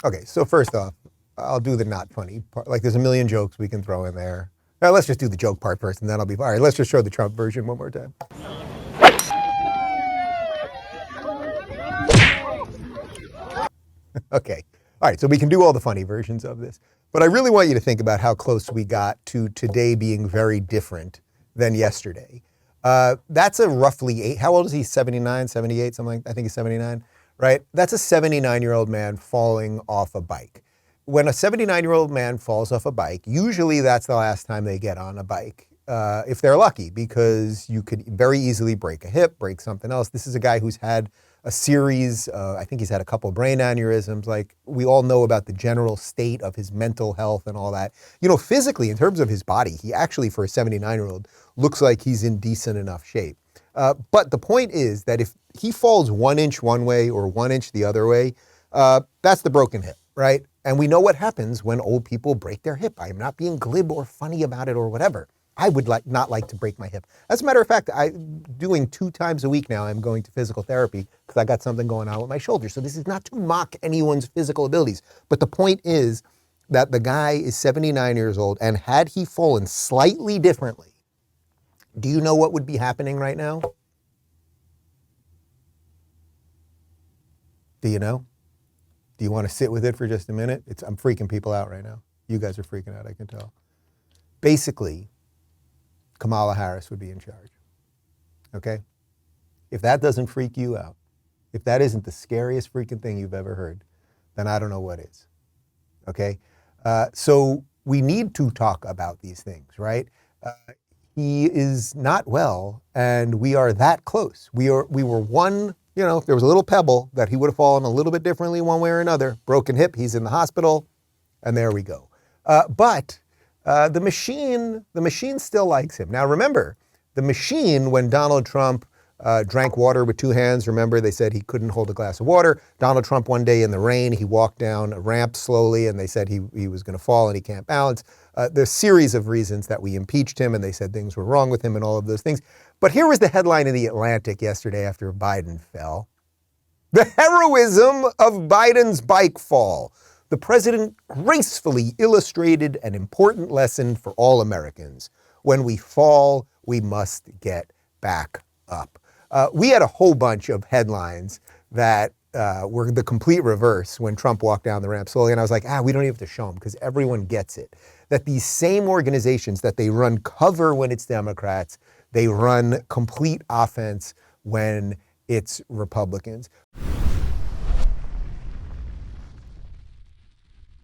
Okay, so first off, I'll do the not funny part. Like, there's a million jokes we can throw in there. All right, let's just do the joke part first, and then I'll be, all right, let's just show the Trump version one more time. Okay, all right, so we can do all the funny versions of this. But I really want you to think about how close we got to today being very different than yesterday. That's a roughly how old is he? 79, 78, something like that. I think he's 79, right? That's a 79-year-old man falling off a bike. When a 79-year-old man falls off a bike, usually that's the last time they get on a bike, if they're lucky, because you could very easily break a hip, break something else. This is a guy who's had a series, I think he's had a couple brain aneurysms. Like, we all know about the general state of his mental health and all that. You know, physically, in terms of his body, he actually, for a 79-year-old, looks like he's in decent enough shape. But the point is that if he falls 1 inch one way or 1 inch the other way, that's the broken hip, right? And we know what happens when old people break their hip. I am not being glib or funny about it or whatever. I would not like to break my hip. As a matter of fact, I'm doing 2 times a week now. I'm going to physical therapy because I got something going on with my shoulder. So this is not to mock anyone's physical abilities. But the point is that the guy is 79 years old, and had he fallen slightly differently, do you know what would be happening right now? Do you know? Do you want to sit with it for just a minute? I'm freaking people out right now. You guys are freaking out, I can tell. Basically, Kamala Harris would be in charge, okay? If that doesn't freak you out, if that isn't the scariest freaking thing you've ever heard, then I don't know what is, okay? So we need to talk about these things, right? He is not well, and we are that close. We were one, you know, there was a little pebble that he would have fallen a little bit differently one way or another. Broken hip, he's in the hospital, and there we go. But the machine still likes him. Now remember, the machine, when Donald Trump drank water with 2 hands, remember they said he couldn't hold a glass of water. Donald Trump one day in the rain, he walked down a ramp slowly, and they said he was gonna fall and he can't balance. There's a series of reasons that we impeached him, and they said things were wrong with him and all of those things. But here was the headline in The Atlantic yesterday after Biden fell. The heroism of Biden's bike fall. The president gracefully illustrated an important lesson for all Americans. When we fall, we must get back up. We had a whole bunch of headlines that were the complete reverse when Trump walked down the ramp slowly. And I was like, we don't even have to show them because everyone gets it. That these same organizations, that they run cover when it's Democrats, they run complete offense when it's Republicans.